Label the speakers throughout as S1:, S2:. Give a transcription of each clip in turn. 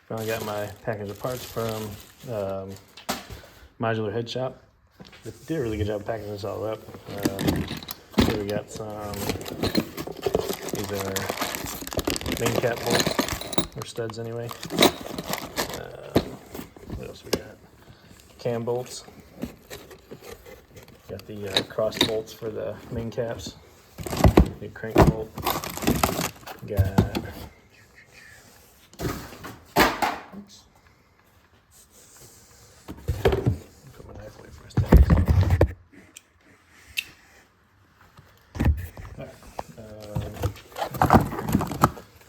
S1: Finally got my package of parts from Modular Head Shop. They did a really good job packing this all up. Here we got some, these are main cap bolts, or studs anyway. What else we got? Cam bolts. Got the cross bolts for the main caps. Big crank bolt. Got put my knife away for a second.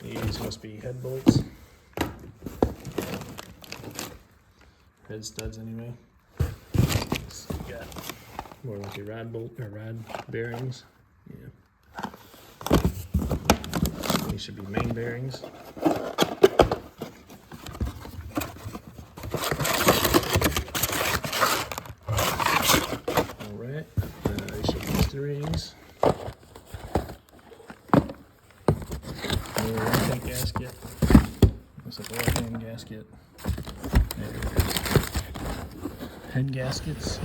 S1: These must be head bolts. Head studs anyway. So we got more like your rod bolt or rod bearings. Yeah. These should be main bearings. Alright, these should be strings. Tank gasket. Looks like a left-hand gasket. There it is. Head gaskets.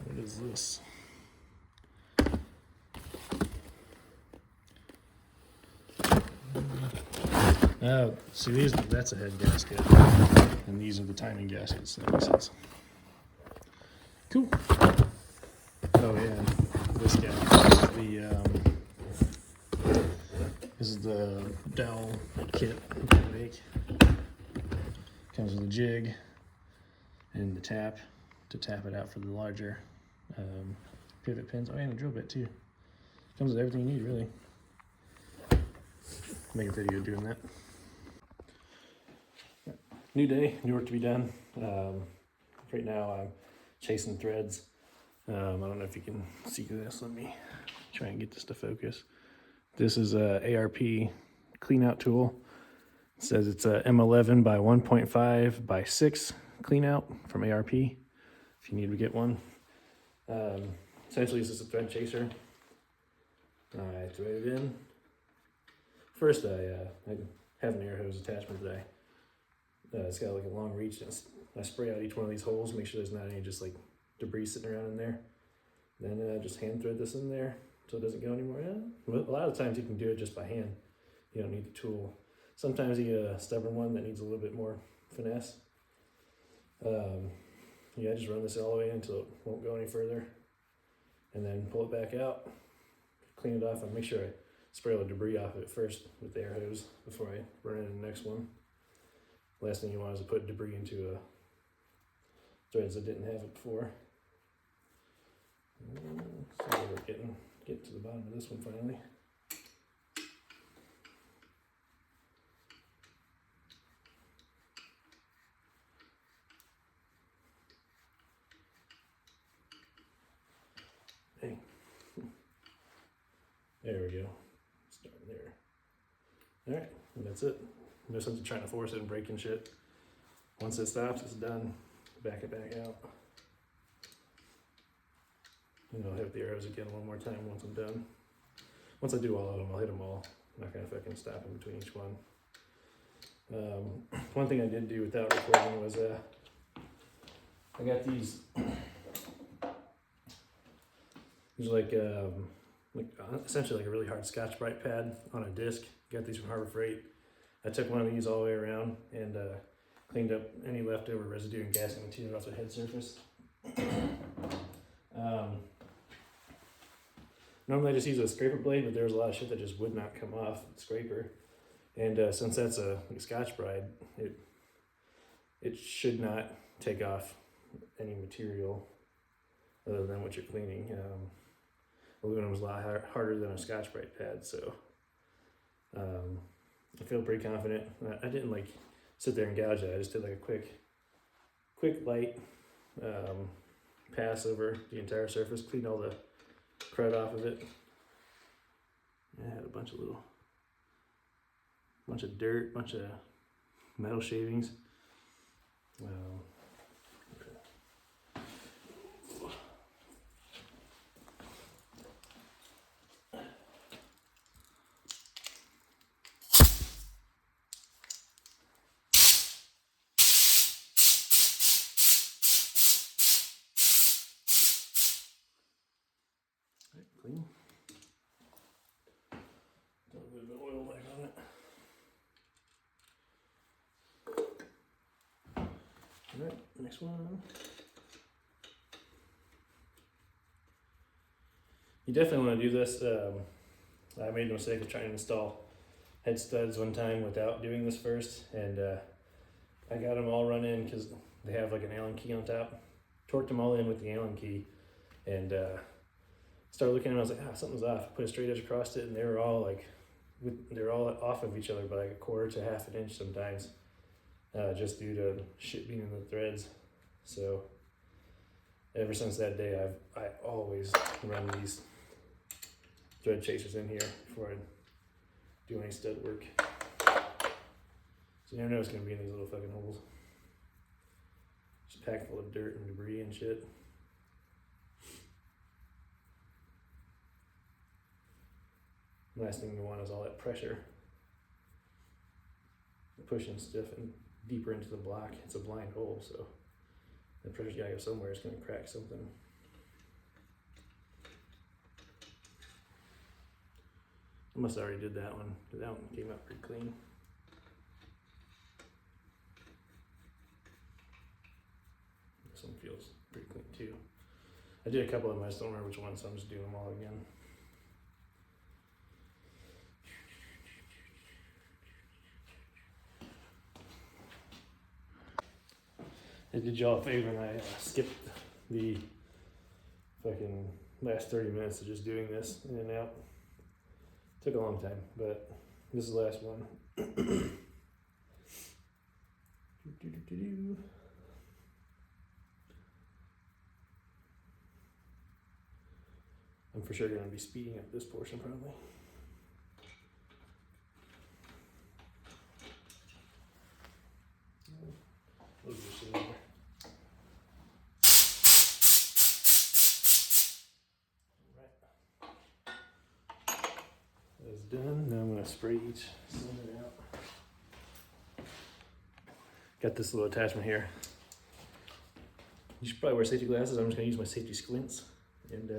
S1: What is this? Oh, see that's a head gasket. And these are the timing gaskets, so that makes sense. Cool. Oh yeah, this guy. This is the dowel kit that I make. Comes with a jig and the tap to tap it out for the larger pivot pins. Oh, and a drill bit too. Comes with everything you need, really. Make a video doing that. New day, new work to be done. Right now I'm chasing threads. I don't know if you can see this. Let me try and get this to focus. This is a ARP clean out tool. It says it's a M11 by 1.5 by 6 clean out from ARP, if you need to get one. Essentially, this is a thread chaser. I thread it in. First, I have an air hose attachment that it's got like a long reach. And I spray out each one of these holes, make sure there's not any just like debris sitting around in there. Then just hand thread this in there so it doesn't go anymore. Yeah. A lot of times you can do it just by hand. You don't need the tool. Sometimes you get a stubborn one that needs a little bit more finesse. Yeah, just run this all the way until it won't go any further. And then pull it back out, clean it off, and make sure I spray all the debris off of it first with the air hose before I run into the next one. Last thing you want is to put debris into threads that didn't have it before. So we're getting to the bottom of this one finally. Hey, there we go. Starting there. All right, and that's it. No sense of trying to force it and breaking shit. Once it stops, it's done. Back it back out. And I'll hit the arrows again one more time once I'm done. Once I do all of them, I'll hit them all. I'm not gonna fucking stop in between each one. One thing I did do without recording was I got these like essentially like a really hard Scotch-Brite pad on a disc. Got these from Harbor Freight. I took one of these all the way around and cleaned up any leftover residue and gassing material off the head surface. Normally I just use a scraper blade, but there's a lot of shit that just would not come off the scraper. And since that's a Scotch-Brite, it should not take off any material other than what you're cleaning. Aluminum is a lot harder than a Scotch-Brite pad, so I feel pretty confident. I didn't like sit there and gouge it. I just did like a quick light pass over the entire surface, cleaned all the crud off of it. I had a bunch of dirt, bunch of metal shavings. Right, clean. Got a little bit of oil back on it. Alright, next one. You definitely want to do this. I made the mistake of trying to install head studs one time without doing this first, and I got them all run in because they have like an Allen key on top. Torqued them all in with the Allen key, and started looking at them. I was like, something's off. I put a straight edge across it, and they were all like, they're all off of each other by like a quarter to half an inch sometimes, just due to shit being in the threads. So ever since that day, I always run these thread chasers in here before I do any stud work. So you never know what's gonna be in these little fucking holes. Just packed full of dirt and debris and shit. Last thing you want is all that pressure pushing stuff and deeper into the block. It's a blind hole, so the pressure's gotta go somewhere. It's gonna crack something. I must have already did that one, because that one came out pretty clean. This one feels pretty clean too. I did a couple of them, I just don't remember which ones, so I'm just doing them all again. I did y'all a favor and I skipped the fucking last 30 minutes of just doing this in and out. Took a long time, but this is the last one. I'm for sure going to be speeding up this portion probably. That's done. Now I'm going to spray each cylinder out. Got this little attachment here. You should probably wear safety glasses. I'm just going to use my safety squints and